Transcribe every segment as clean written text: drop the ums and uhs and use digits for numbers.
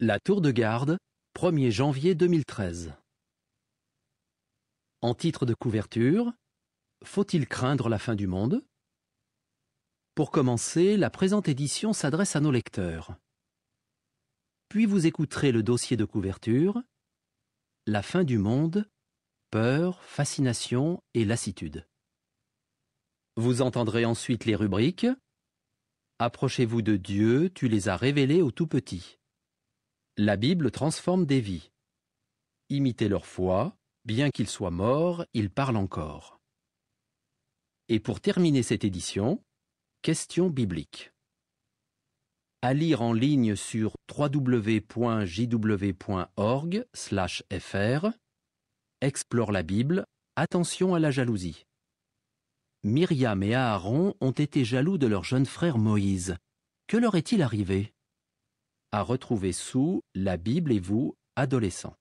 La tour de garde, 1er janvier 2013. En titre de couverture, faut-il craindre la fin du monde? Pour commencer, la présente édition s'adresse à nos lecteurs. Puis vous écouterez le dossier de couverture, La fin du monde, peur, fascination et lassitude. Vous entendrez ensuite les rubriques Approchez-vous de Dieu, tu les as révélés aux tout petits. La Bible transforme des vies. Imitez leur foi, bien qu'ils soient morts, ils parlent encore. Et pour terminer cette édition, questions bibliques. À lire en ligne sur www.jw.org/fr. Explore la Bible, attention à la jalousie. Myriam et Aaron ont été jaloux de leur jeune frère Moïse. Que leur est-il arrivé? À retrouver sous La Bible et vous, adolescents.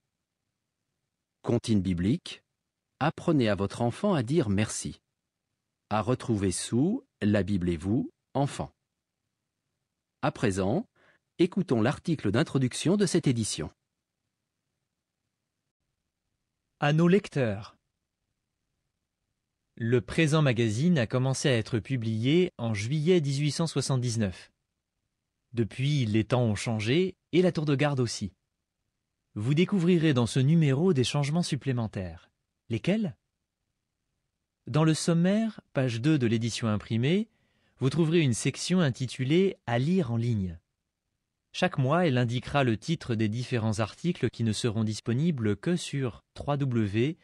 Comptine biblique. Apprenez à votre enfant à dire merci. À retrouver sous La Bible et vous, enfants. À présent, écoutons l'article d'introduction de cette édition. À nos lecteurs. Le présent magazine a commencé à être publié en juillet 1879. Depuis, les temps ont changé et la tour de garde aussi. Vous découvrirez dans ce numéro des changements supplémentaires. Lesquels? Dans le sommaire, page 2 de l'édition imprimée, vous trouverez une section intitulée « À lire en ligne ». Chaque mois, elle indiquera le titre des différents articles qui ne seront disponibles que sur www.jw.org/fr.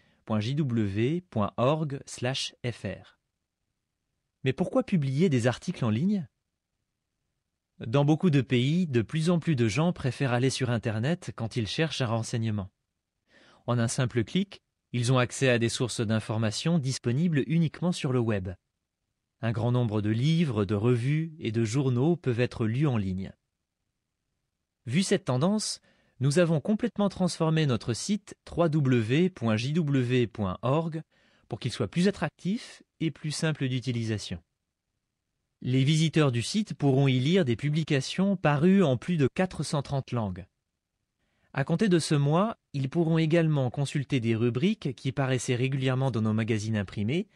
Mais pourquoi publier des articles en ligne? Dans beaucoup de pays, de plus en plus de gens préfèrent aller sur Internet quand ils cherchent un renseignement. En un simple clic, ils ont accès à des sources d'informations disponibles uniquement sur le web. Un grand nombre de livres, de revues et de journaux peuvent être lus en ligne. Vu cette tendance, nous avons complètement transformé notre site www.jw.org pour qu'il soit plus attractif et plus simple d'utilisation. Les visiteurs du site pourront y lire des publications parues en plus de 430 langues. À compter de ce mois, ils pourront également consulter des rubriques qui paraissaient régulièrement dans nos magazines imprimés,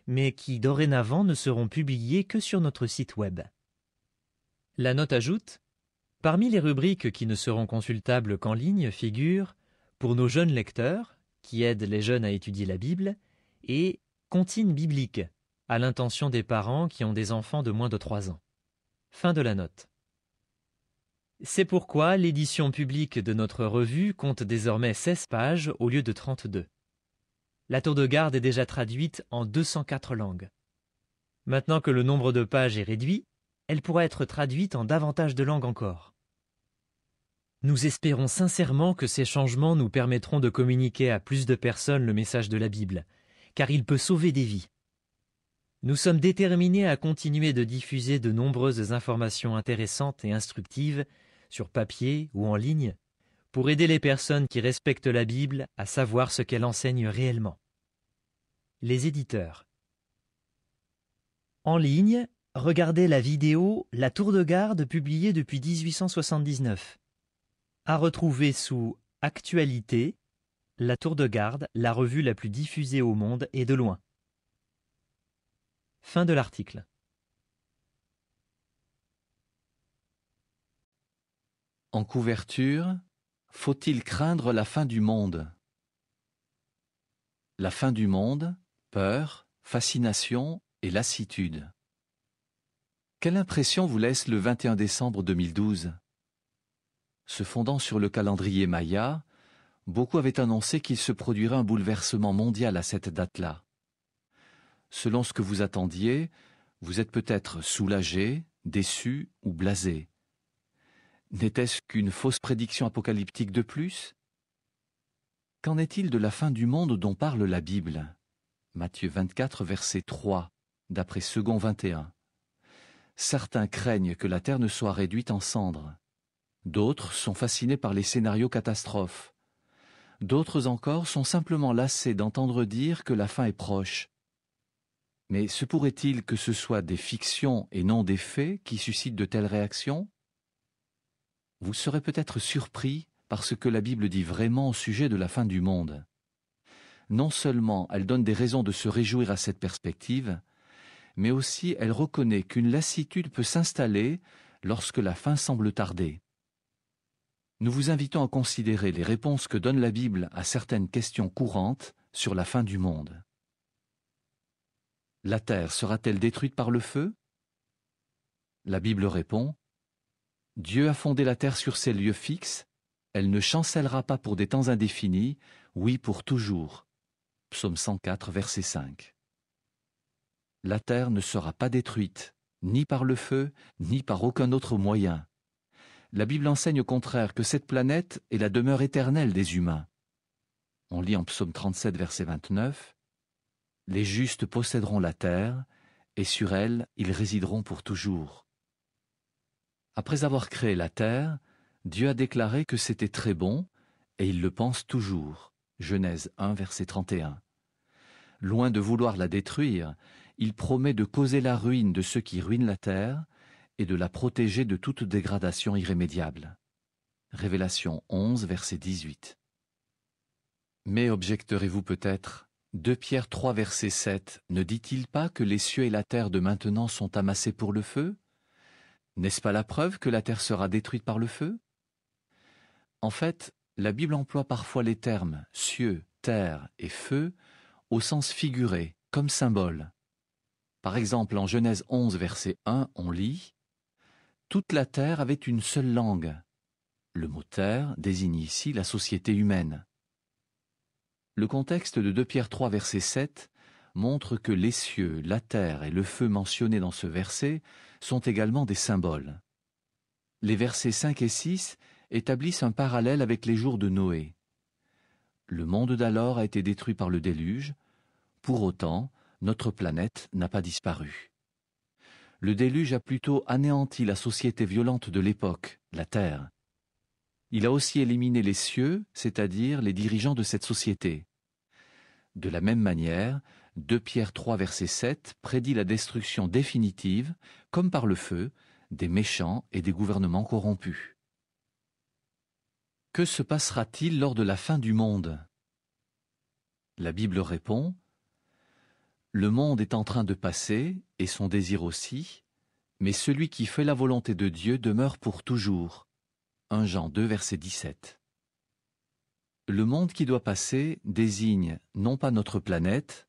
mais qui dorénavant ne seront publiées que sur notre site web. La note ajoute: parmi les rubriques qui ne seront consultables qu'en ligne figurent « Pour nos jeunes lecteurs » qui aident les jeunes à étudier la Bible et « Comptine biblique » à l'intention des parents qui ont des enfants de moins de 3 ans. Fin de la note. C'est pourquoi l'édition publique de notre revue compte désormais 16 pages au lieu de 32. La tour de garde est déjà traduite en 204 langues. Maintenant que le nombre de pages est réduit, elle pourra être traduite en davantage de langues encore. Nous espérons sincèrement que ces changements nous permettront de communiquer à plus de personnes le message de la Bible, car il peut sauver des vies. Nous sommes déterminés à continuer de diffuser de nombreuses informations intéressantes et instructives sur papier ou en ligne pour aider les personnes qui respectent la Bible à savoir ce qu'elle enseigne réellement. Les éditeurs. En ligne, regardez la vidéo « La tour de garde » publiée depuis 1879. À retrouver sous « Actualité », La tour de garde, la revue la plus diffusée au monde et de loin. Fin de l'article. En couverture, faut-il craindre la fin du monde? La fin du monde, peur, fascination et lassitude. Quelle impression vous laisse le 21 décembre 2012? Se fondant sur le calendrier Maya, beaucoup avaient annoncé qu'il se produirait un bouleversement mondial à cette date-là. Selon ce que vous attendiez, vous êtes peut-être soulagé, déçu ou blasé. N'était-ce qu'une fausse prédiction apocalyptique de plus? Qu'en est-il de la fin du monde dont parle la Bible? Matthieu 24, verset 3, d'après Second 21. Certains craignent que la terre ne soit réduite en cendres. D'autres sont fascinés par les scénarios catastrophes. D'autres encore sont simplement lassés d'entendre dire que la fin est proche. Mais se pourrait-il que ce soit des fictions et non des faits qui suscitent de telles réactions? Vous serez peut-être surpris par ce que la Bible dit vraiment au sujet de la fin du monde. Non seulement elle donne des raisons de se réjouir à cette perspective, mais aussi elle reconnaît qu'une lassitude peut s'installer lorsque la fin semble tarder. Nous vous invitons à considérer les réponses que donne la Bible à certaines questions courantes sur la fin du monde. La terre sera-t-elle détruite par le feu? La Bible répond: Dieu a fondé la terre sur ses lieux fixes, elle ne chancellera pas pour des temps indéfinis, oui pour toujours. Psaume 104, verset 5. La terre ne sera pas détruite, ni par le feu, ni par aucun autre moyen. La Bible enseigne au contraire que cette planète est la demeure éternelle des humains. On lit en Psaume 37, verset 29, « Les justes posséderont la terre, et sur elle ils résideront pour toujours. » Après avoir créé la terre, Dieu a déclaré que c'était très bon, et il le pense toujours. Genèse 1, verset 31. Loin de vouloir la détruire, il promet de causer la ruine de ceux qui ruinent la terre et de la protéger de toute dégradation irrémédiable. Révélation 11, verset 18. Mais objecterez-vous peut-être, 2 Pierre 3, verset 7, ne dit-il pas que les cieux et la terre de maintenant sont amassés pour le feu? N'est-ce pas la preuve que la terre sera détruite par le feu? En fait, la Bible emploie parfois les termes cieux, terre et feu au sens figuré, comme symbole. Par exemple, en Genèse 11, verset 1, on lit « Toute la terre avait une seule langue ». Le mot « terre » désigne ici la société humaine. Le contexte de 2 Pierre 3, verset 7 montre que les cieux, la terre et le feu mentionnés dans ce verset sont également des symboles. Les versets 5 et 6 établissent un parallèle avec les jours de Noé. Le monde d'alors a été détruit par le déluge. Pour autant, notre planète n'a pas disparu. Le déluge a plutôt anéanti la société violente de l'époque, la terre. Il a aussi éliminé les cieux, c'est-à-dire les dirigeants de cette société. De la même manière, 2 Pierre 3, verset 7 prédit la destruction définitive, comme par le feu, des méchants et des gouvernements corrompus. Que se passera-t-il lors de la fin du monde? La Bible répond: Le monde est en train de passer, et son désir aussi, mais celui qui fait la volonté de Dieu demeure pour toujours. 1 Jean 2, verset 17. Le monde qui doit passer désigne non pas notre planète,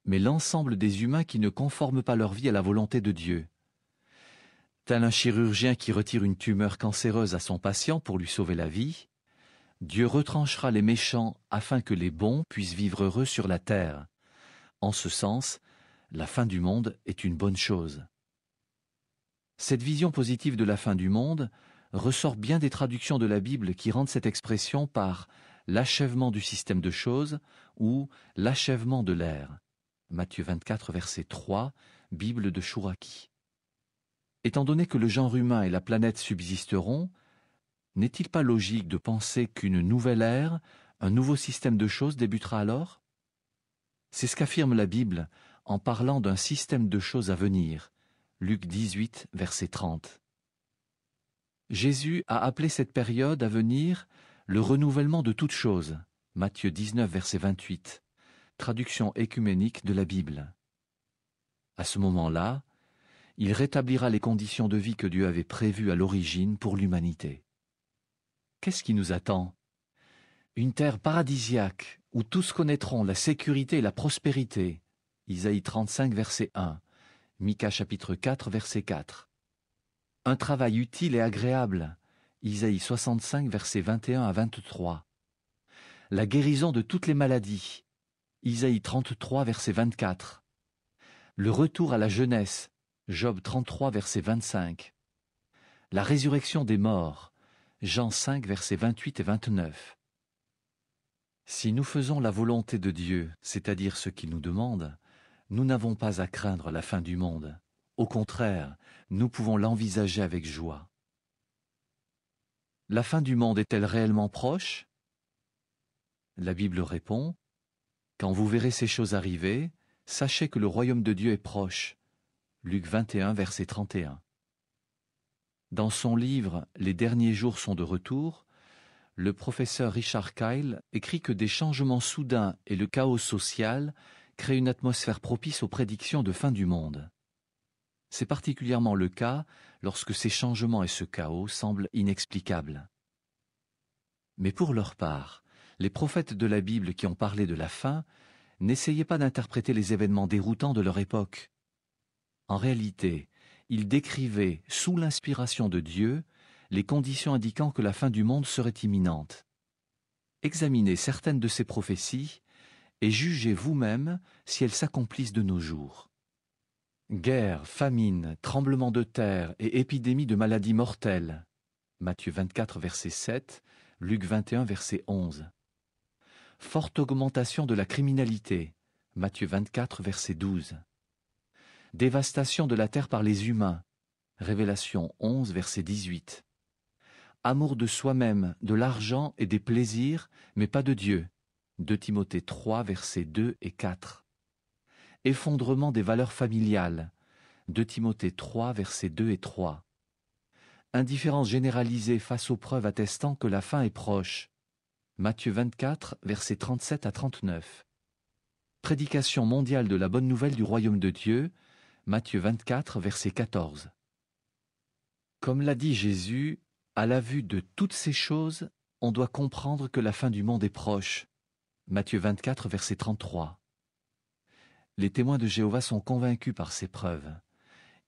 mais l'ensemble des humains qui ne conforment pas leur vie à la volonté de Dieu. Tel un chirurgien qui retire une tumeur cancéreuse à son patient pour lui sauver la vie, Dieu retranchera les méchants afin que les bons puissent vivre heureux sur la terre. En ce sens, la fin du monde est une bonne chose. Cette vision positive de la fin du monde ressort bien des traductions de la Bible qui rendent cette expression par l'achèvement du système de choses ou l'achèvement de l'ère. Matthieu 24, verset 3, Bible de Chouraki. Étant donné que le genre humain et la planète subsisteront, n'est-il pas logique de penser qu'une nouvelle ère, un nouveau système de choses débutera alors? C'est ce qu'affirme la Bible en parlant d'un système de choses à venir. Luc 18, verset 30. Jésus a appelé cette période à venir le renouvellement de toutes choses. Matthieu 19, verset 28. Traduction œcuménique de la Bible. À ce moment-là, il rétablira les conditions de vie que Dieu avait prévues à l'origine pour l'humanité. Qu'est-ce qui nous attend? Une terre paradisiaque où tous connaîtront la sécurité et la prospérité. Isaïe 35, verset 1. Mika chapitre 4, verset 4. Un travail utile et agréable. Isaïe 65, verset 21 à 23. La guérison de toutes les maladies. Isaïe 33, verset 24. Le retour à la jeunesse. Job 33, verset 25. La résurrection des morts. Jean 5, versets 28 et 29. Si nous faisons la volonté de Dieu, c'est-à-dire ce qu'il nous demande, nous n'avons pas à craindre la fin du monde. Au contraire, nous pouvons l'envisager avec joie. La fin du monde est-elle réellement proche? La Bible répond: Quand vous verrez ces choses arriver, sachez que le royaume de Dieu est proche. Luc 21, verset 31. Dans son livre « Les derniers jours sont de retour », le professeur Richard Kyle écrit que des changements soudains et le chaos social créent une atmosphère propice aux prédictions de fin du monde. C'est particulièrement le cas lorsque ces changements et ce chaos semblent inexplicables. Mais pour leur part, les prophètes de la Bible qui ont parlé de la fin n'essayaient pas d'interpréter les événements déroutants de leur époque. En réalité, ils décrivaient, sous l'inspiration de Dieu, les conditions indiquant que la fin du monde serait imminente. Examinez certaines de ces prophéties et jugez vous-même si elles s'accomplissent de nos jours. Guerre, famine, tremblements de terre et épidémies de maladies mortelles. Matthieu 24, verset 7, Luc 21, verset 11. Forte augmentation de la criminalité. Matthieu 24, verset 12. Dévastation de la terre par les humains. Révélation 11, verset 18. Amour de soi-même, de l'argent et des plaisirs, mais pas de Dieu. 2 Timothée 3, versets 2 et 4. Effondrement des valeurs familiales. 2 Timothée 3, versets 2 et 3. Indifférence généralisée face aux preuves attestant que la fin est proche. Matthieu 24, versets 37 à 39. Prédication mondiale de la bonne nouvelle du royaume de Dieu. Matthieu 24, verset 14. Comme l'a dit Jésus, à la vue de toutes ces choses, on doit comprendre que la fin du monde est proche. Matthieu 24, verset 33. Les témoins de Jéhovah sont convaincus par ces preuves.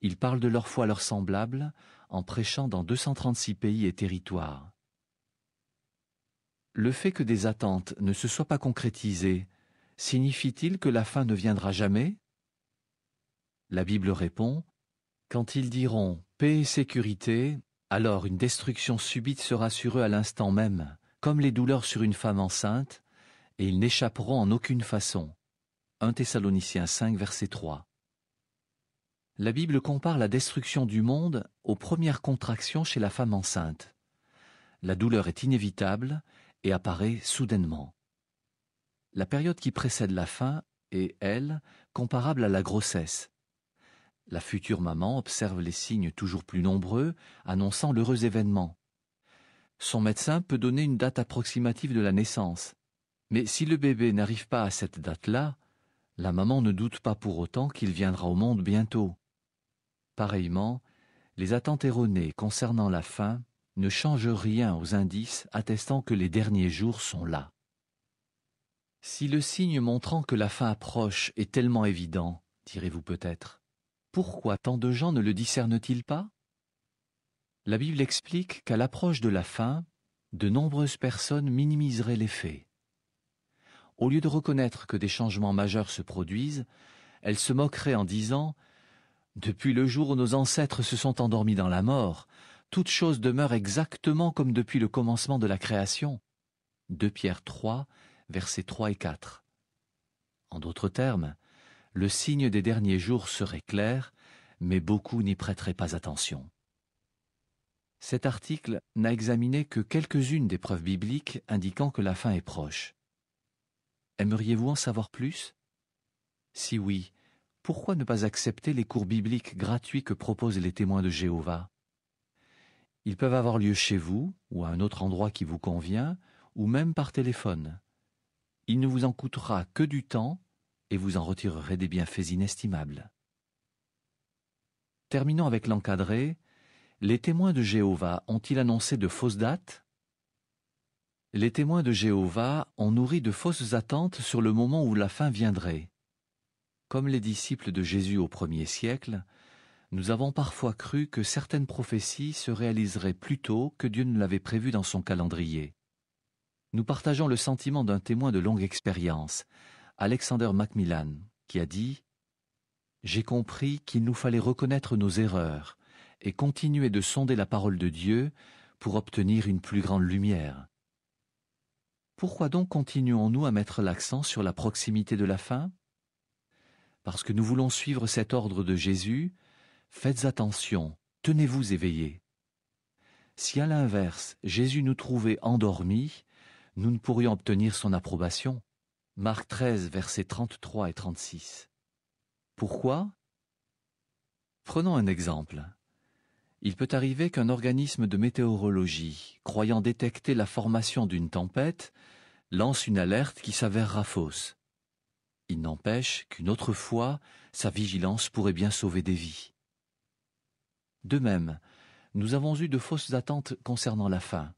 Ils parlent de leur foi à leurs semblables en prêchant dans 236 pays et territoires. Le fait que des attentes ne se soient pas concrétisées signifie-t-il que la fin ne viendra jamais? La Bible répond, « Quand ils diront « paix et sécurité », alors une destruction subite sera sur eux à l'instant même, comme les douleurs sur une femme enceinte, et ils n'échapperont en aucune façon. 1 Thessaloniciens 5, verset 3. La Bible compare la destruction du monde aux premières contractions chez la femme enceinte. La douleur est inévitable et apparaît soudainement. La période qui précède la fin est, elle, comparable à la grossesse. La future maman observe les signes toujours plus nombreux, annonçant l'heureux événement. Son médecin peut donner une date approximative de la naissance. Mais si le bébé n'arrive pas à cette date-là, la maman ne doute pas pour autant qu'il viendra au monde bientôt. Pareillement, les attentes erronées concernant la fin ne changent rien aux indices attestant que les derniers jours sont là. Si le signe montrant que la fin approche est tellement évident, direz-vous peut-être, pourquoi tant de gens ne le discernent-ils pas? La Bible explique qu'à l'approche de la fin, de nombreuses personnes minimiseraient les faits. Au lieu de reconnaître que des changements majeurs se produisent, elles se moqueraient en disant « Depuis le jour où nos ancêtres se sont endormis dans la mort, toute chose demeure exactement comme depuis le commencement de la création. » 2 Pierre 3, versets 3 et 4. En d'autres termes, le signe des derniers jours serait clair, mais beaucoup n'y prêteraient pas attention. Cet article n'a examiné que quelques-unes des preuves bibliques indiquant que la fin est proche. Aimeriez-vous en savoir plus? Si oui, pourquoi ne pas accepter les cours bibliques gratuits que proposent les témoins de Jéhovah? Ils peuvent avoir lieu chez vous, ou à un autre endroit qui vous convient, ou même par téléphone. Il ne vous en coûtera que du temps, et vous en retirerez des bienfaits inestimables. Terminons avec l'encadré. Les témoins de Jéhovah ont-ils annoncé de fausses dates? Les témoins de Jéhovah ont nourri de fausses attentes sur le moment où la fin viendrait. Comme les disciples de Jésus au 1er siècle, nous avons parfois cru que certaines prophéties se réaliseraient plus tôt que Dieu ne l'avait prévu dans son calendrier. Nous partageons le sentiment d'un témoin de longue expérience, Alexander Macmillan, qui a dit « J'ai compris qu'il nous fallait reconnaître nos erreurs et continuer de sonder la parole de Dieu pour obtenir une plus grande lumière. » Pourquoi donc continuons-nous à mettre l'accent sur la proximité de la fin? Parce que nous voulons suivre cet ordre de Jésus, faites attention, tenez-vous éveillés. Si à l'inverse, Jésus nous trouvait endormis, nous ne pourrions obtenir son approbation. Marc 13, versets 33 et 36. Pourquoi? Prenons un exemple. Il peut arriver qu'un organisme de météorologie, croyant détecter la formation d'une tempête, lance une alerte qui s'avérera fausse. Il n'empêche qu'une autre fois, sa vigilance pourrait bien sauver des vies. De même, nous avons eu de fausses attentes concernant la fin,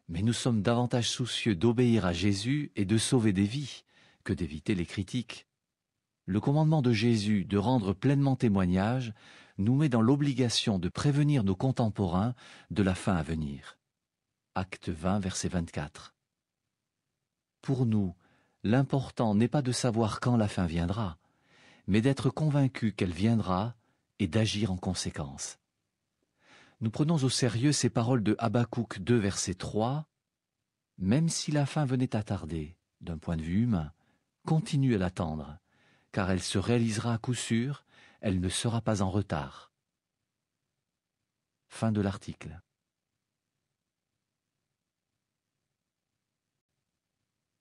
mais nous sommes davantage soucieux d'obéir à Jésus et de sauver des vies que d'éviter les critiques. Le commandement de Jésus de rendre pleinement témoignage nous met dans l'obligation de prévenir nos contemporains de la fin à venir. Acte 20, verset 24. Pour nous, l'important n'est pas de savoir quand la fin viendra, mais d'être convaincus qu'elle viendra et d'agir en conséquence. Nous prenons au sérieux ces paroles de Habakkuk 2, verset 3. « Même si la fin venait à tarder, d'un point de vue humain, continue à l'attendre, car elle se réalisera à coup sûr, elle ne sera pas en retard. » Fin de l'article.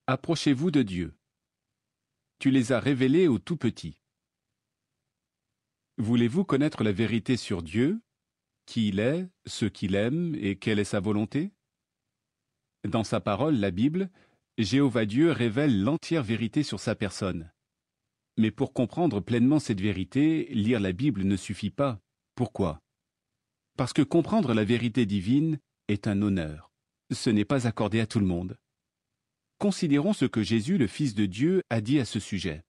Approchez-vous de Dieu. Tu les as révélés aux tout petits. Voulez-vous connaître la vérité sur Dieu, qui il est, ce qu'il aime et quelle est sa volonté? Dans sa parole, la Bible, Jéhovah Dieu révèle l'entière vérité sur sa personne. Mais pour comprendre pleinement cette vérité, lire la Bible ne suffit pas. Pourquoi? Parce que comprendre la vérité divine est un honneur. Ce n'est pas accordé à tout le monde. Considérons ce que Jésus, le Fils de Dieu, a dit à ce sujet.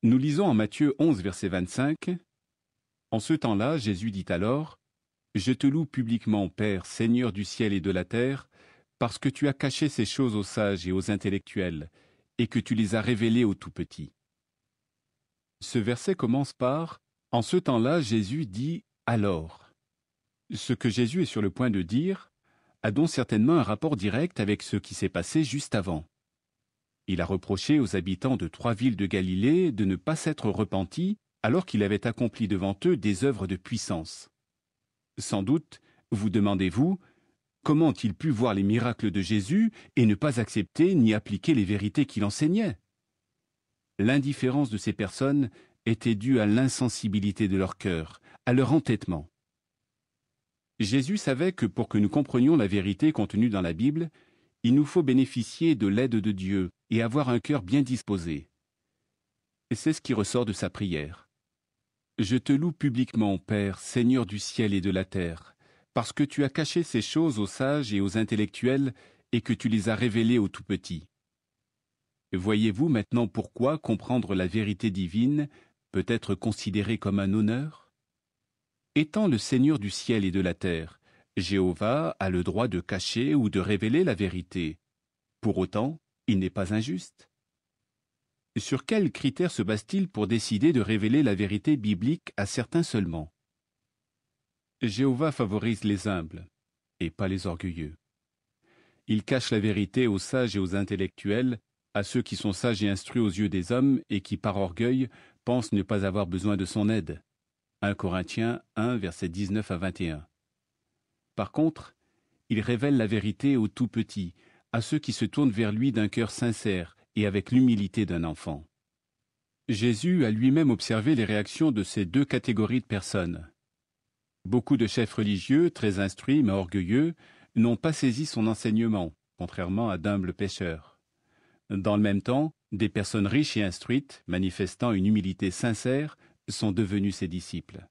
Nous lisons en Matthieu 11, verset 25. En ce temps-là, Jésus dit alors, « Je te loue publiquement, Père, Seigneur du ciel et de la terre, parce que tu as caché ces choses aux sages et aux intellectuels, et que tu les as révélées aux tout-petits. » Ce verset commence par « En ce temps-là, Jésus dit « alors ». Ce que Jésus est sur le point de dire a donc certainement un rapport direct avec ce qui s'est passé juste avant. Il a reproché aux habitants de 3 villes de Galilée de ne pas s'être repentis alors qu'il avait accompli devant eux des œuvres de puissance. Sans doute, vous demandez-vous, comment ont-ils pu voir les miracles de Jésus et ne pas accepter ni appliquer les vérités qu'il enseignait? L'indifférence de ces personnes était due à l'insensibilité de leur cœur, à leur entêtement. Jésus savait que pour que nous comprenions la vérité contenue dans la Bible, il nous faut bénéficier de l'aide de Dieu et avoir un cœur bien disposé. Et c'est ce qui ressort de sa prière. « Je te loue publiquement, Père, Seigneur du ciel et de la terre, parce que tu as caché ces choses aux sages et aux intellectuels et que tu les as révélées aux tout-petits. » Voyez-vous maintenant pourquoi comprendre la vérité divine peut être considéré comme un honneur? Étant le Seigneur du ciel et de la terre, Jéhovah a le droit de cacher ou de révéler la vérité. Pour autant, il n'est pas injuste. Sur quels critères se base-t-il pour décider de révéler la vérité biblique à certains seulement? Jéhovah favorise les humbles, et pas les orgueilleux. Il cache la vérité aux sages et aux intellectuels, à ceux qui sont sages et instruits aux yeux des hommes et qui, par orgueil, pensent ne pas avoir besoin de son aide. 1 Corinthiens 1, versets 19 à 21. Par contre, il révèle la vérité aux tout petits, à ceux qui se tournent vers lui d'un cœur sincère et avec l'humilité d'un enfant. Jésus a lui-même observé les réactions de ces 2 catégories de personnes. Beaucoup de chefs religieux, très instruits mais orgueilleux, n'ont pas saisi son enseignement, contrairement à d'humbles pécheurs. Dans le même temps, des personnes riches et instruites, manifestant une humilité sincère, sont devenus ses disciples.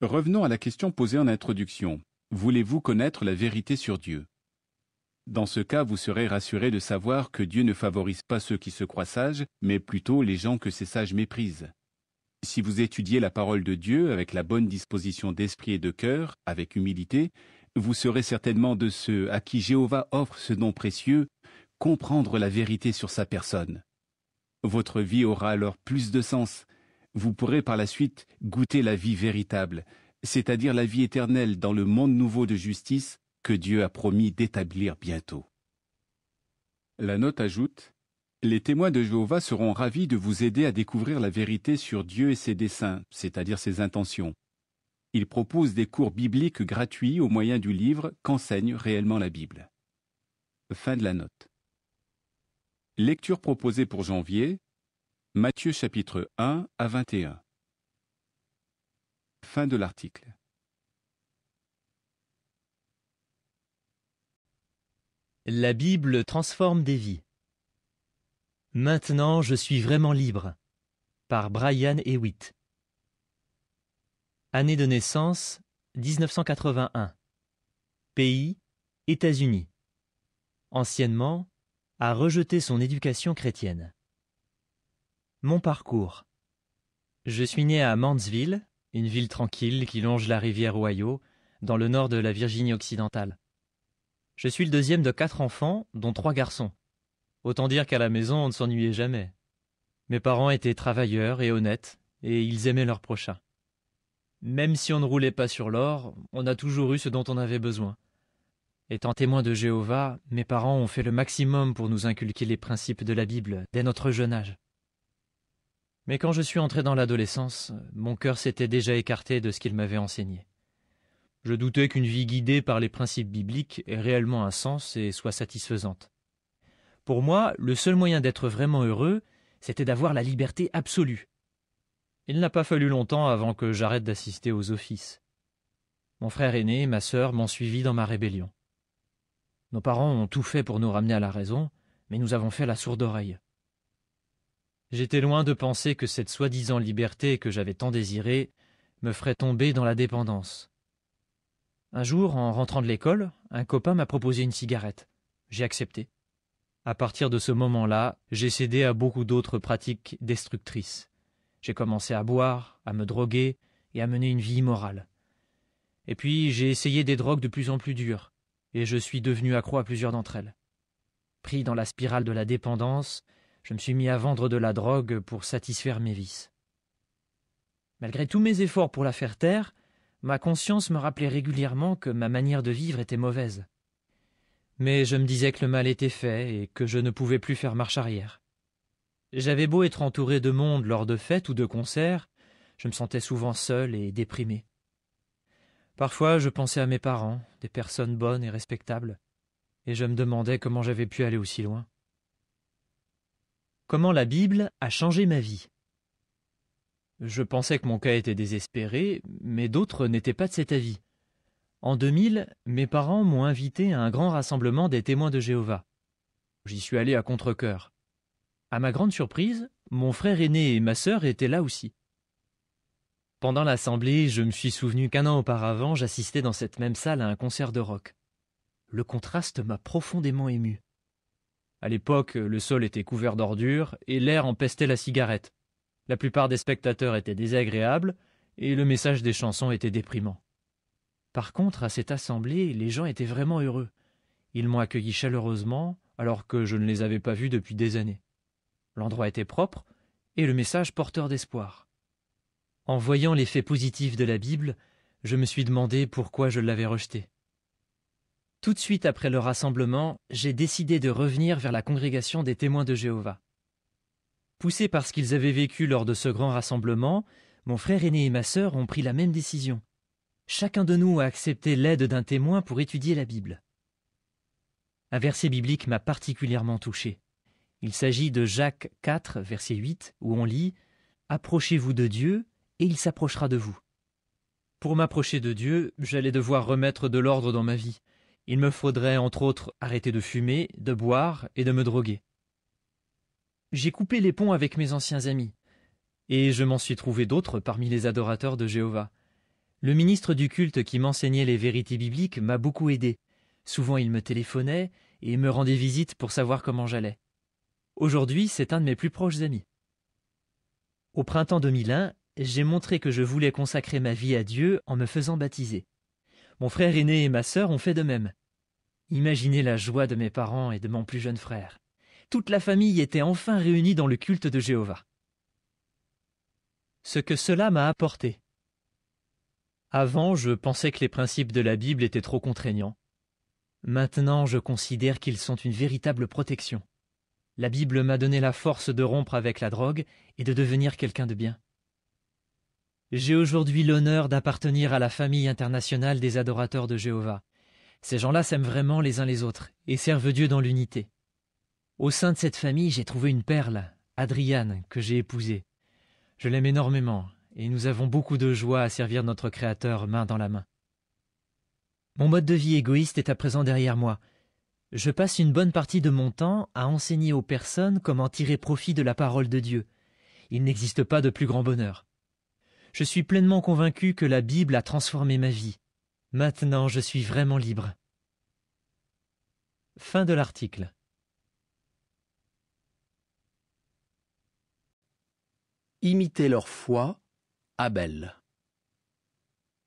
Revenons à la question posée en introduction. Voulez-vous connaître la vérité sur Dieu? Dans ce cas, vous serez rassurés de savoir que Dieu ne favorise pas ceux qui se croient sages, mais plutôt les gens que ces sages méprisent. Si vous étudiez la parole de Dieu avec la bonne disposition d'esprit et de cœur, avec humilité, vous serez certainement de ceux à qui Jéhovah offre ce don précieux, comprendre la vérité sur sa personne. Votre vie aura alors plus de sens. Vous pourrez par la suite goûter la vie véritable, c'est-à-dire la vie éternelle dans le monde nouveau de justice que Dieu a promis d'établir bientôt. La note ajoute, « Les témoins de Jéhovah seront ravis de vous aider à découvrir la vérité sur Dieu et ses desseins, c'est-à-dire ses intentions. Ils proposent des cours bibliques gratuits au moyen du livre qu'enseigne réellement la Bible. » Fin de la note. Lecture proposée pour janvier, Matthieu chapitre 1 à 21. Fin de l'article. La Bible transforme des vies. Maintenant, je suis vraiment libre. Par Brian Hewitt. Année de naissance 1981. Pays États-Unis. Anciennement, a rejeté son éducation chrétienne. Mon parcours. Je suis né à Moundsville, une ville tranquille qui longe la rivière Ohio, dans le nord de la Virginie occidentale. Je suis le deuxième de 4 enfants, dont 3 garçons. Autant dire qu'à la maison, on ne s'ennuyait jamais. Mes parents étaient travailleurs et honnêtes, et ils aimaient leur prochain. Même si on ne roulait pas sur l'or, on a toujours eu ce dont on avait besoin. Étant témoin de Jéhovah, mes parents ont fait le maximum pour nous inculquer les principes de la Bible dès notre jeune âge. Mais quand je suis entré dans l'adolescence, mon cœur s'était déjà écarté de ce qu'ils m'avaient enseigné. Je doutais qu'une vie guidée par les principes bibliques ait réellement un sens et soit satisfaisante. Pour moi, le seul moyen d'être vraiment heureux, c'était d'avoir la liberté absolue. Il n'a pas fallu longtemps avant que j'arrête d'assister aux offices. Mon frère aîné et ma sœur m'ont suivi dans ma rébellion. Nos parents ont tout fait pour nous ramener à la raison, mais nous avons fait la sourde oreille. J'étais loin de penser que cette soi-disant liberté que j'avais tant désirée me ferait tomber dans la dépendance. Un jour, en rentrant de l'école, un copain m'a proposé une cigarette. J'ai accepté. À partir de ce moment-là, j'ai cédé à beaucoup d'autres pratiques destructrices. J'ai commencé à boire, à me droguer et à mener une vie immorale. Et puis, j'ai essayé des drogues de plus en plus dures, et je suis devenu accro à plusieurs d'entre elles. Pris dans la spirale de la dépendance, je me suis mis à vendre de la drogue pour satisfaire mes vices. Malgré tous mes efforts pour la faire taire, ma conscience me rappelait régulièrement que ma manière de vivre était mauvaise. Mais je me disais que le mal était fait et que je ne pouvais plus faire marche arrière. J'avais beau être entouré de monde lors de fêtes ou de concerts, je me sentais souvent seul et déprimé. Parfois, je pensais à mes parents, des personnes bonnes et respectables, et je me demandais comment j'avais pu aller aussi loin. Comment la Bible a changé ma vie. Je pensais que mon cas était désespéré, mais d'autres n'étaient pas de cet avis. En 2000, mes parents m'ont invité à un grand rassemblement des témoins de Jéhovah. J'y suis allé à contre-cœur. À ma grande surprise, mon frère aîné et ma sœur étaient là aussi. Pendant l'assemblée, je me suis souvenu qu'1 an auparavant, j'assistais dans cette même salle à un concert de rock. Le contraste m'a profondément ému. À l'époque, le sol était couvert d'ordures et l'air empestait la cigarette. La plupart des spectateurs étaient désagréables et le message des chansons était déprimant. Par contre, à cette assemblée, les gens étaient vraiment heureux. Ils m'ont accueilli chaleureusement alors que je ne les avais pas vus depuis des années. L'endroit était propre et le message porteur d'espoir. En voyant l'effet positif de la Bible, je me suis demandé pourquoi je l'avais rejeté. Tout de suite après le rassemblement, j'ai décidé de revenir vers la congrégation des témoins de Jéhovah. Poussés par ce qu'ils avaient vécu lors de ce grand rassemblement, mon frère aîné et ma sœur ont pris la même décision. Chacun de nous a accepté l'aide d'un témoin pour étudier la Bible. Un verset biblique m'a particulièrement touché. Il s'agit de Jacques 4, verset 8, où on lit « Approchez-vous de Dieu, et il s'approchera de vous. » Pour m'approcher de Dieu, j'allais devoir remettre de l'ordre dans ma vie. Il me faudrait, entre autres, arrêter de fumer, de boire et de me droguer. J'ai coupé les ponts avec mes anciens amis, et je m'en suis trouvé d'autres parmi les adorateurs de Jéhovah. Le ministre du culte qui m'enseignait les vérités bibliques m'a beaucoup aidé. Souvent il me téléphonait et me rendait visite pour savoir comment j'allais. Aujourd'hui, c'est un de mes plus proches amis. Au printemps 2001, j'ai montré que je voulais consacrer ma vie à Dieu en me faisant baptiser. Mon frère aîné et ma sœur ont fait de même. Imaginez la joie de mes parents et de mon plus jeune frère. Toute la famille était enfin réunie dans le culte de Jéhovah. Ce que cela m'a apporté. Avant, je pensais que les principes de la Bible étaient trop contraignants. Maintenant, je considère qu'ils sont une véritable protection. La Bible m'a donné la force de rompre avec la drogue et de devenir quelqu'un de bien. J'ai aujourd'hui l'honneur d'appartenir à la famille internationale des adorateurs de Jéhovah. Ces gens-là s'aiment vraiment les uns les autres et servent Dieu dans l'unité. Au sein de cette famille, j'ai trouvé une perle, Adriane, que j'ai épousée. Je l'aime énormément et nous avons beaucoup de joie à servir notre Créateur main dans la main. Mon mode de vie égoïste est à présent derrière moi. Je passe une bonne partie de mon temps à enseigner aux personnes comment tirer profit de la parole de Dieu. Il n'existe pas de plus grand bonheur. Je suis pleinement convaincu que la Bible a transformé ma vie. Maintenant, je suis vraiment libre. Fin de l'article. Imitez leur foi, Abel.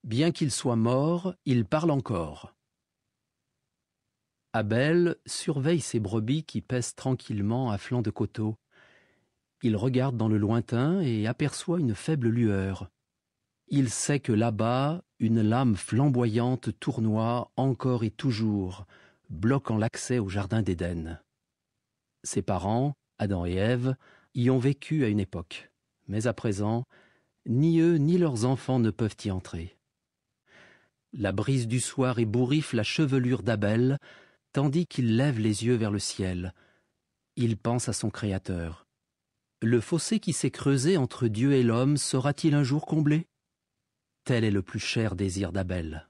Bien qu'il soit mort, il parle encore. Abel surveille ses brebis qui paissent tranquillement à flanc de coteau. Il regarde dans le lointain et aperçoit une faible lueur. Il sait que là-bas, une lame flamboyante tournoie encore et toujours, bloquant l'accès au jardin d'Éden. Ses parents, Adam et Ève, y ont vécu à une époque, mais à présent, ni eux ni leurs enfants ne peuvent y entrer. La brise du soir ébouriffe la chevelure d'Abel, tandis qu'il lève les yeux vers le ciel. Il pense à son Créateur. Le fossé qui s'est creusé entre Dieu et l'homme sera-t-il un jour comblé? Tel est le plus cher désir d'Abel.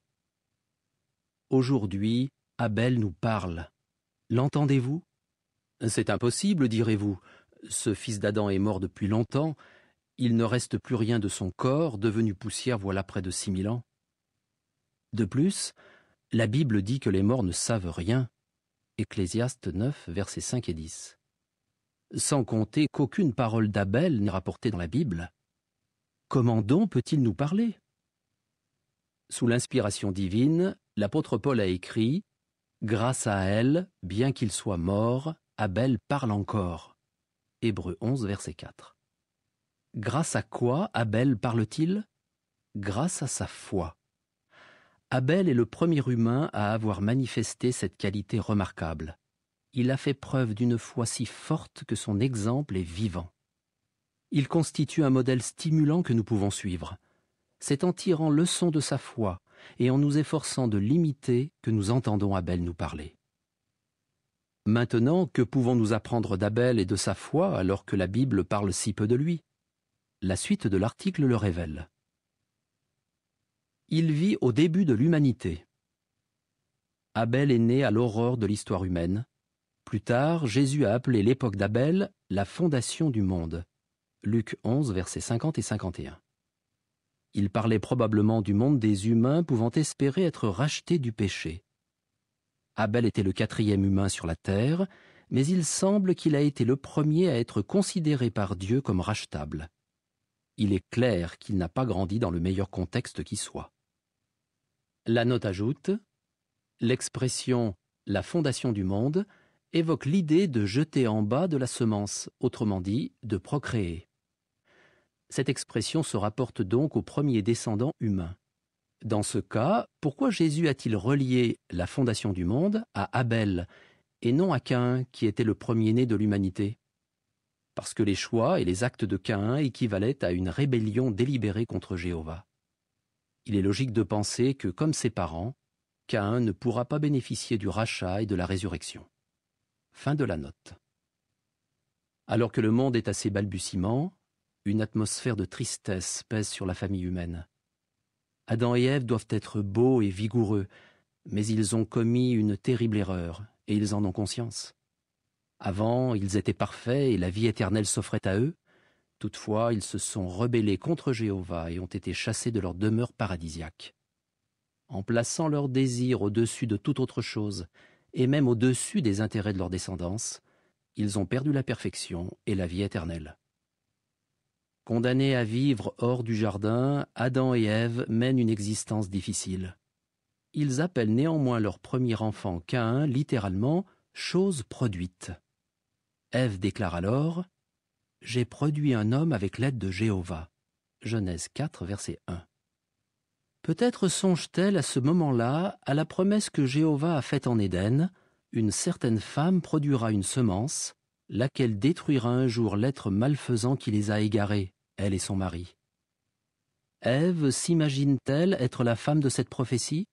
Aujourd'hui, Abel nous parle. L'entendez-vous? C'est impossible, direz-vous. Ce fils d'Adam est mort depuis longtemps. Il ne reste plus rien de son corps, devenu poussière voilà près de 6000 ans. De plus, la Bible dit que les morts ne savent rien. Ecclésiaste 9, versets 5 et 10. Sans compter qu'aucune parole d'Abel n'est rapportée dans la Bible. Comment donc peut-il nous parler? Sous l'inspiration divine, l'apôtre Paul a écrit « Grâce à elle, bien qu'il soit mort, Abel parle encore » Hébreux 11, verset 4. Grâce à quoi Abel parle-t-il? Grâce à sa foi. Abel est le premier humain à avoir manifesté cette qualité remarquable. Il a fait preuve d'une foi si forte que son exemple est vivant. Il constitue un modèle stimulant que nous pouvons suivre. C'est en tirant leçon de sa foi et en nous efforçant de l'imiter que nous entendons Abel nous parler. Maintenant, que pouvons-nous apprendre d'Abel et de sa foi alors que la Bible parle si peu de lui? La suite de l'article le révèle. Il vit au début de l'humanité. Abel est né à l'aurore de l'histoire humaine. Plus tard, Jésus a appelé l'époque d'Abel la fondation du monde. Luc 11, versets 50 et 51. Il parlait probablement du monde des humains pouvant espérer être rachetés du péché. Abel était le 4e humain sur la terre, mais il semble qu'il a été le premier à être considéré par Dieu comme rachetable. Il est clair qu'il n'a pas grandi dans le meilleur contexte qui soit. La note ajoute « L'expression « la fondation du monde » évoque l'idée de jeter en bas de la semence, autrement dit, de procréer. Cette expression se rapporte donc au premier descendant humain. Dans ce cas, pourquoi Jésus a-t-il relié la fondation du monde à Abel et non à Caïn qui était le premier-né de l'humanité? Parce que les choix et les actes de Caïn équivalaient à une rébellion délibérée contre Jéhovah. Il est logique de penser que, comme ses parents, Caïn ne pourra pas bénéficier du rachat et de la résurrection. Fin de la note. Alors que le monde est à ses balbutiements, une atmosphère de tristesse pèse sur la famille humaine. Adam et Ève doivent être beaux et vigoureux, mais ils ont commis une terrible erreur, et ils en ont conscience. Avant, ils étaient parfaits et la vie éternelle s'offrait à eux. Toutefois, ils se sont rebellés contre Jéhovah et ont été chassés de leur demeure paradisiaque. En plaçant leurs désirs au-dessus de toute autre chose, et même au-dessus des intérêts de leur descendance, ils ont perdu la perfection et la vie éternelle. Condamnés à vivre hors du jardin, Adam et Ève mènent une existence difficile. Ils appellent néanmoins leur premier enfant Caïn littéralement « chose produite ». Ève déclare alors « J'ai produit un homme avec l'aide de Jéhovah ». Genèse 4, verset 1. Peut-être songe-t-elle à ce moment-là à la promesse que Jéhovah a faite en Éden, une certaine femme produira une semence, laquelle détruira un jour l'être malfaisant qui les a égarés, elle et son mari. Ève s'imagine-t-elle être la femme de cette prophétie?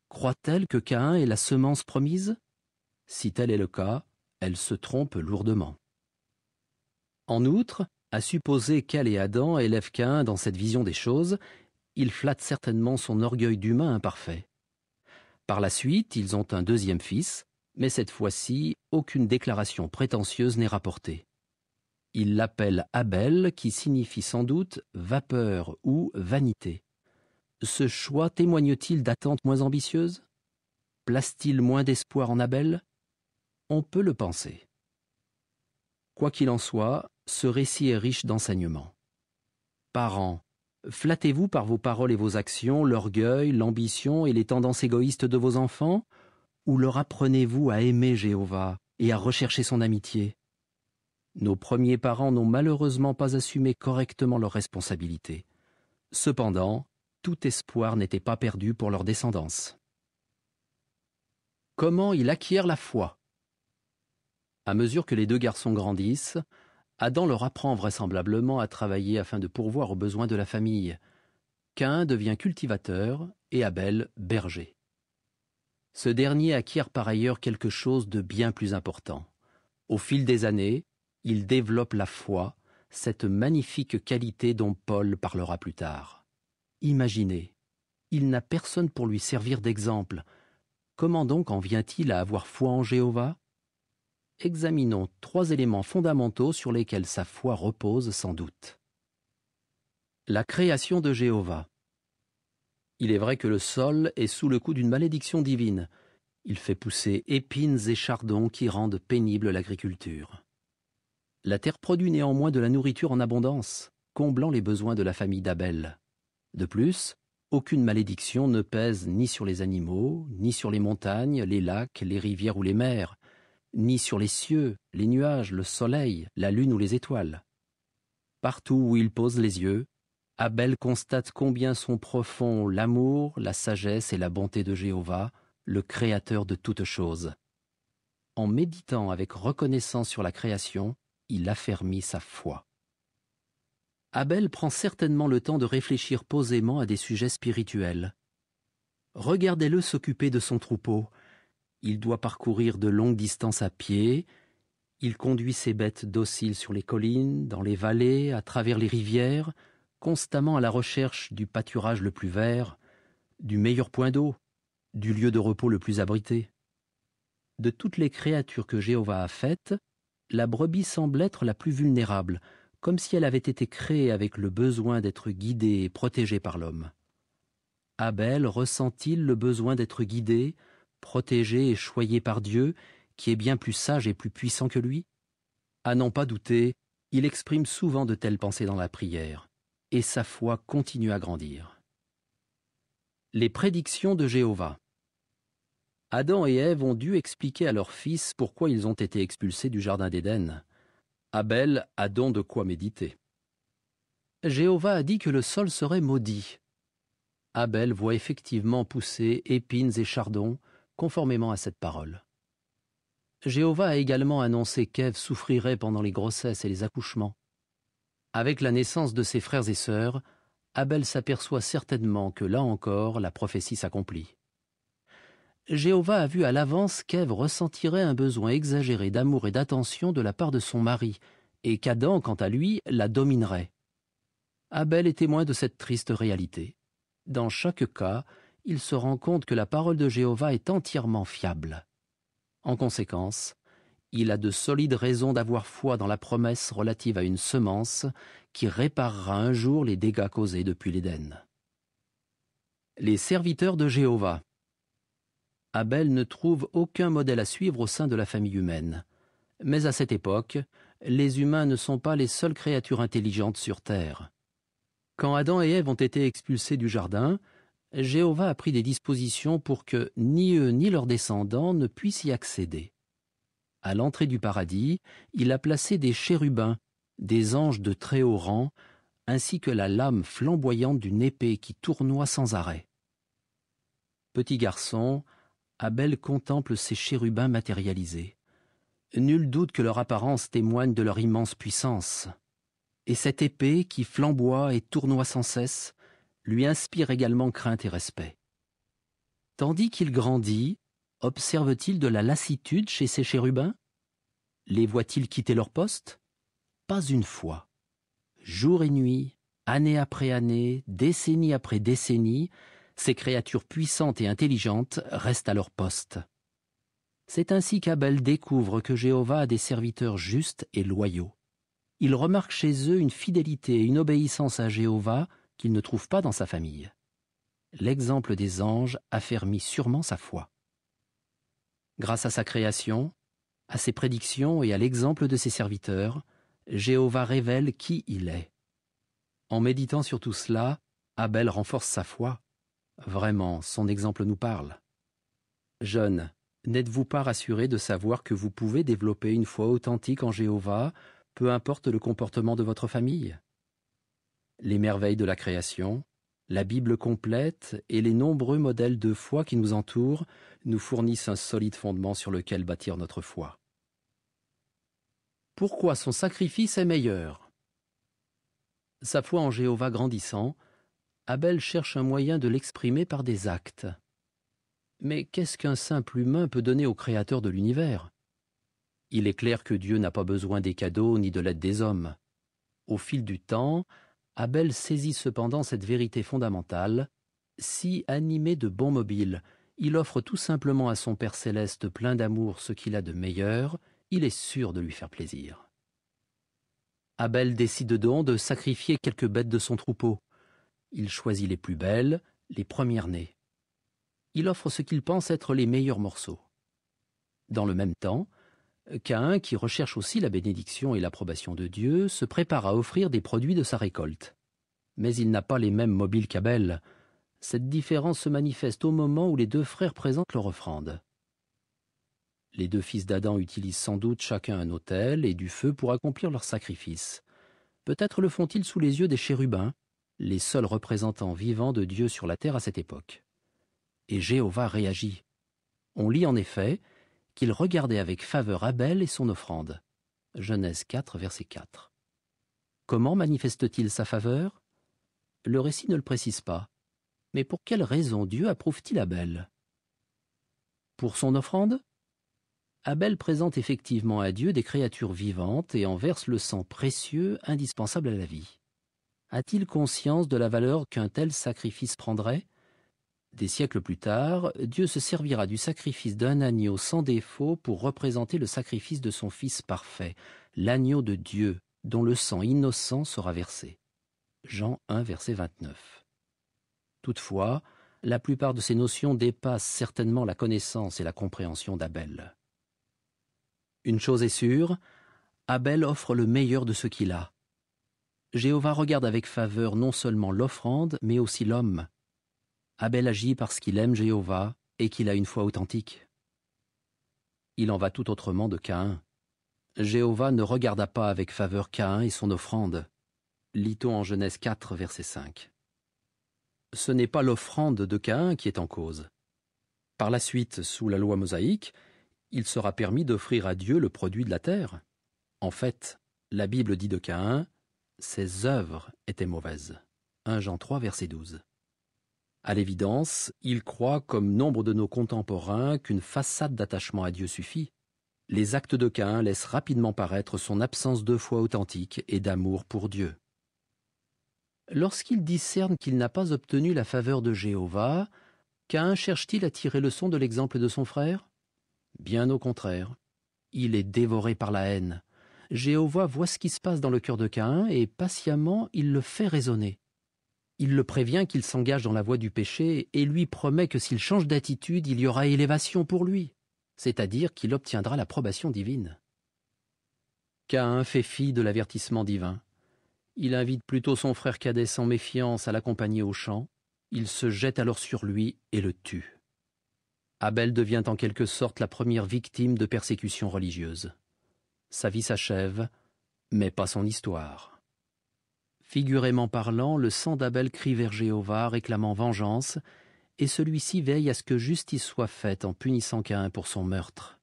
Croit-elle que Caïn est la semence promise? Si tel est le cas, elle se trompe lourdement. En outre, À supposer qu'Ève et Adam élèvent Caïn dans cette vision des choses, ils flattent certainement son orgueil d'humain imparfait. Par la suite, ils ont un deuxième fils, mais cette fois-ci, aucune déclaration prétentieuse n'est rapportée. Ils l'appellent Abel, qui signifie sans doute vapeur ou vanité. Ce choix témoigne-t-il d'attentes moins ambitieuses? Place-t-il moins d'espoir en Abel? On peut le penser. Quoi qu'il en soit, ce récit est riche d'enseignements. Parents, flattez-vous par vos paroles et vos actions l'orgueil, l'ambition et les tendances égoïstes de vos enfants, ou leur apprenez-vous à aimer Jéhovah et à rechercher son amitié? Nos premiers parents n'ont malheureusement pas assumé correctement leurs responsabilités. Cependant, tout espoir n'était pas perdu pour leur descendance. Comment il acquiert la foi? À mesure que les deux garçons grandissent, Adam leur apprend vraisemblablement à travailler afin de pourvoir aux besoins de la famille. Caïn devient cultivateur et Abel berger. Ce dernier acquiert par ailleurs quelque chose de bien plus important. Au fil des années, il développe la foi, cette magnifique qualité dont Paul parlera plus tard. Imaginez, il n'a personne pour lui servir d'exemple. Comment donc en vient-il à avoir foi en Jéhovah? Examinons 3 éléments fondamentaux sur lesquels sa foi repose sans doute. La création de Jéhovah. Il est vrai que le sol est sous le coup d'une malédiction divine. Il fait pousser épines et chardons qui rendent pénible l'agriculture. La terre produit néanmoins de la nourriture en abondance, comblant les besoins de la famille d'Abel. De plus, aucune malédiction ne pèse ni sur les animaux, ni sur les montagnes, les lacs, les rivières ou les mers, ni sur les cieux, les nuages, le soleil, la lune ou les étoiles. Partout où il pose les yeux, Abel constate combien sont profonds l'amour, la sagesse et la bonté de Jéhovah, le Créateur de toutes choses. En méditant avec reconnaissance sur la création, il affermit sa foi. Abel prend certainement le temps de réfléchir posément à des sujets spirituels. Regardez-le s'occuper de son troupeau. Il doit parcourir de longues distances à pied. Il conduit ses bêtes dociles sur les collines, dans les vallées, à travers les rivières, constamment à la recherche du pâturage le plus vert, du meilleur point d'eau, du lieu de repos le plus abrité. De toutes les créatures que Jéhovah a faites, la brebis semble être la plus vulnérable, comme si elle avait été créée avec le besoin d'être guidée et protégée par l'homme. Abel ressent-il le besoin d'être guidé, protégé et choyé par Dieu, qui est bien plus sage et plus puissant que lui? À n'en pas douter, il exprime souvent de telles pensées dans la prière, et sa foi continue à grandir. Les prédictions de Jéhovah. Adam et Ève ont dû expliquer à leur fils pourquoi ils ont été expulsés du jardin d'Éden. Abel a donc de quoi méditer. Jéhovah a dit que le sol serait maudit. Abel voit effectivement pousser épines et chardons, conformément à cette parole. Jéhovah a également annoncé qu'Ève souffrirait pendant les grossesses et les accouchements. Avec la naissance de ses frères et sœurs, Abel s'aperçoit certainement que là encore la prophétie s'accomplit. Jéhovah a vu à l'avance qu'Ève ressentirait un besoin exagéré d'amour et d'attention de la part de son mari, et qu'Adam, quant à lui, la dominerait. Abel est témoin de cette triste réalité. Dans chaque cas, il se rend compte que la parole de Jéhovah est entièrement fiable. En conséquence, il a de solides raisons d'avoir foi dans la promesse relative à une semence qui réparera un jour les dégâts causés depuis l'Éden. Les serviteurs de Jéhovah. Abel ne trouve aucun modèle à suivre au sein de la famille humaine. Mais à cette époque, les humains ne sont pas les seules créatures intelligentes sur terre. Quand Adam et Ève ont été expulsés du jardin, Jéhovah a pris des dispositions pour que ni eux ni leurs descendants ne puissent y accéder. À l'entrée du paradis, il a placé des chérubins, des anges de très haut rang, ainsi que la lame flamboyante d'une épée qui tournoie sans arrêt. Petit garçon, Abel contemple ces chérubins matérialisés. Nul doute que leur apparence témoigne de leur immense puissance. Et cette épée qui flamboie et tournoie sans cesse lui inspire également crainte et respect. Tandis qu'il grandit, observe-t-il de la lassitude chez ces chérubins? Les voit-il quitter leur poste? Pas une fois. Jour et nuit, année après année, décennie après décennie, ces créatures puissantes et intelligentes restent à leur poste. C'est ainsi qu'Abel découvre que Jéhovah a des serviteurs justes et loyaux. Il remarque chez eux une fidélité et une obéissance à Jéhovah qu'il ne trouve pas dans sa famille. L'exemple des anges affermit sûrement sa foi. Grâce à sa création, à ses prédictions et à l'exemple de ses serviteurs, Jéhovah révèle qui il est. En méditant sur tout cela, Abel renforce sa foi. Vraiment, son exemple nous parle. Jeunes, n'êtes-vous pas rassurés de savoir que vous pouvez développer une foi authentique en Jéhovah, peu importe le comportement de votre famille? Les merveilles de la création, la Bible complète et les nombreux modèles de foi qui nous entourent nous fournissent un solide fondement sur lequel bâtir notre foi. Pourquoi son sacrifice est meilleur? Sa foi en Jéhovah grandissant, Abel cherche un moyen de l'exprimer par des actes. Mais qu'est-ce qu'un simple humain peut donner au Créateur de l'univers? Il est clair que Dieu n'a pas besoin des cadeaux ni de l'aide des hommes. Au fil du temps, Abel saisit cependant cette vérité fondamentale. Si, animé de bons mobiles, il offre tout simplement à son Père céleste plein d'amour ce qu'il a de meilleur, il est sûr de lui faire plaisir. Abel décide donc de sacrifier quelques bêtes de son troupeau. Il choisit les plus belles, les premières-nées. Il offre ce qu'il pense être les meilleurs morceaux. Dans le même temps, Caïn, qui recherche aussi la bénédiction et l'approbation de Dieu, se prépare à offrir des produits de sa récolte. Mais il n'a pas les mêmes mobiles qu'Abel. Cette différence se manifeste au moment où les deux frères présentent leur offrande. Les deux fils d'Adam utilisent sans doute chacun un autel et du feu pour accomplir leur sacrifice. Peut-être le font-ils sous les yeux des chérubins, les seuls représentants vivants de Dieu sur la terre à cette époque. Et Jéhovah réagit. On lit en effet qu'il regardait avec faveur Abel et son offrande. Genèse 4, verset 4. Comment manifeste-t-il sa faveur? Le récit ne le précise pas. Mais pour quelle raison Dieu approuve-t-il Abel? Pour son offrande? Abel présente effectivement à Dieu des créatures vivantes et en verse le sang précieux indispensable à la vie. A-t-il conscience de la valeur qu'un tel sacrifice prendrait? Des siècles plus tard, Dieu se servira du sacrifice d'un agneau sans défaut pour représenter le sacrifice de son Fils parfait, l'agneau de Dieu, dont le sang innocent sera versé. Jean 1, verset 29. Toutefois, la plupart de ces notions dépassent certainement la connaissance et la compréhension d'Abel. Une chose est sûre, Abel offre le meilleur de ce qu'il a. Jéhovah regarde avec faveur non seulement l'offrande, mais aussi l'homme. Abel agit parce qu'il aime Jéhovah et qu'il a une foi authentique. Il en va tout autrement de Caïn. Jéhovah ne regarda pas avec faveur Caïn et son offrande. Lit-on en Genèse 4, verset 5. Ce n'est pas l'offrande de Caïn qui est en cause. Par la suite, sous la loi mosaïque, il sera permis d'offrir à Dieu le produit de la terre. En fait, la Bible dit de Caïn, « Ses œuvres étaient mauvaises ». 1 Jean 3, verset 12. À l'évidence, il croit, comme nombre de nos contemporains, qu'une façade d'attachement à Dieu suffit. Les actes de Caïn laissent rapidement paraître son absence de foi authentique et d'amour pour Dieu. Lorsqu'il discerne qu'il n'a pas obtenu la faveur de Jéhovah, Caïn cherche-t-il à tirer leçon de l'exemple de son frère? Bien au contraire. Il est dévoré par la haine. Jéhovah voit ce qui se passe dans le cœur de Caïn et patiemment il le fait raisonner. Il le prévient qu'il s'engage dans la voie du péché et lui promet que s'il change d'attitude, il y aura élévation pour lui, c'est-à-dire qu'il obtiendra l'approbation divine. Caïn fait fi de l'avertissement divin. Il invite plutôt son frère cadet sans méfiance à l'accompagner au champ. Il se jette alors sur lui et le tue. Abel devient en quelque sorte la première victime de persécutions religieuses. Sa vie s'achève, mais pas son histoire. Figurément parlant, le sang d'Abel crie vers Jéhovah, réclamant vengeance, et celui-ci veille à ce que justice soit faite en punissant Caïn pour son meurtre.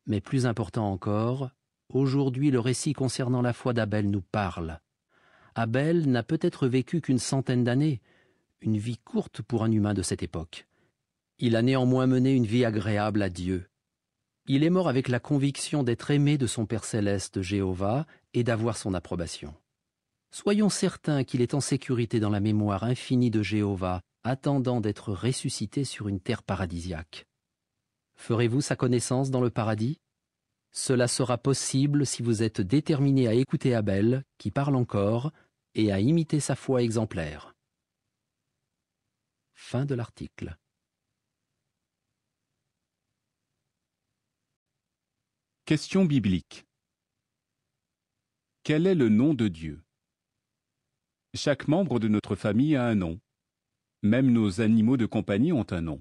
Mais plus important encore, aujourd'hui le récit concernant la foi d'Abel nous parle. Abel n'a peut-être vécu qu'une centaine d'années, une vie courte pour un humain de cette époque. Il a néanmoins mené une vie agréable à Dieu. Il est mort avec la conviction d'être aimé de son Père céleste Jéhovah et d'avoir son approbation. Soyons certains qu'il est en sécurité dans la mémoire infinie de Jéhovah, attendant d'être ressuscité sur une terre paradisiaque. Ferez-vous sa connaissance dans le paradis? Cela sera possible si vous êtes déterminé à écouter Abel, qui parle encore, et à imiter sa foi exemplaire. Fin de l'article. Question biblique. Quel est le nom de Dieu? Chaque membre de notre famille a un nom. Même nos animaux de compagnie ont un nom.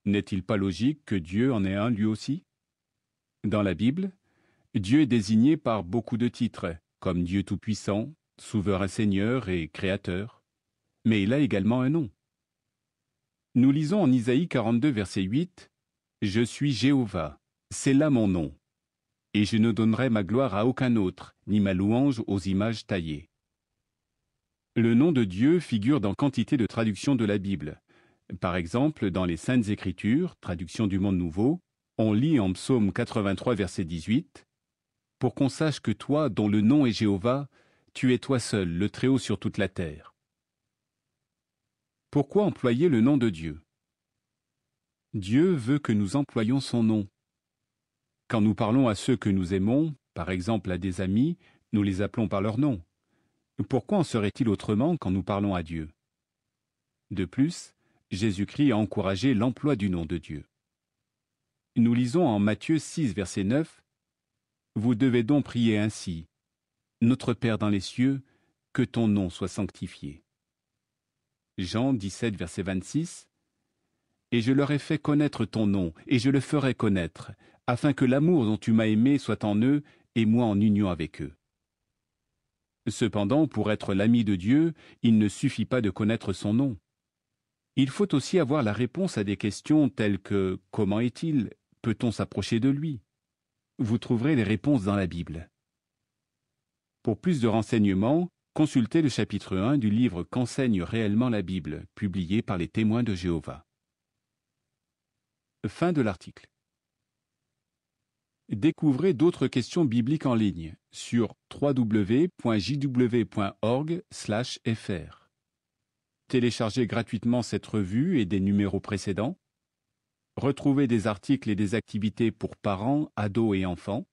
N'est-il pas logique que Dieu en ait un lui aussi? Dans la Bible, Dieu est désigné par beaucoup de titres, comme Dieu Tout-Puissant, Souverain Seigneur et Créateur. Mais il a également un nom. Nous lisons en Isaïe 42, verset 8, « Je suis Jéhovah, c'est là mon nom, et je ne donnerai ma gloire à aucun autre, ni ma louange aux images taillées. » Le nom de Dieu figure dans quantité de traductions de la Bible. Par exemple, dans les Saintes Écritures, traduction du Monde Nouveau, on lit en Psaume 83, verset 18, « Pour qu'on sache que toi, dont le nom est Jéhovah, tu es toi seul, le Très-Haut sur toute la terre. » Pourquoi employer le nom de Dieu? Dieu veut que nous employions son nom. Quand nous parlons à ceux que nous aimons, par exemple à des amis, nous les appelons par leur nom. Pourquoi en serait-il autrement quand nous parlons à Dieu? De plus, Jésus-Christ a encouragé l'emploi du nom de Dieu. Nous lisons en Matthieu 6, verset 9, « Vous devez donc prier ainsi, Notre Père dans les cieux, que ton nom soit sanctifié. » Jean 17, verset 26, « Et je leur ai fait connaître ton nom, et je le ferai connaître, afin que l'amour dont tu m'as aimé soit en eux, et moi en union avec eux. » Cependant, pour être l'ami de Dieu, il ne suffit pas de connaître son nom. Il faut aussi avoir la réponse à des questions telles que « Comment est-il? Peut-on s'approcher de lui ?» Vous trouverez les réponses dans la Bible. Pour plus de renseignements, consultez le chapitre 1 du livre Qu'enseigne réellement la Bible, publié par les Témoins de Jéhovah. Fin de l'article. Découvrez d'autres questions bibliques en ligne sur www.jw.org/fr. Téléchargez gratuitement cette revue et des numéros précédents. Retrouvez des articles et des activités pour parents, ados et enfants.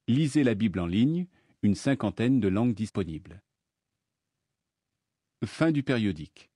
Lisez la Bible en ligne, une 50aine de langues disponibles. Fin du périodique.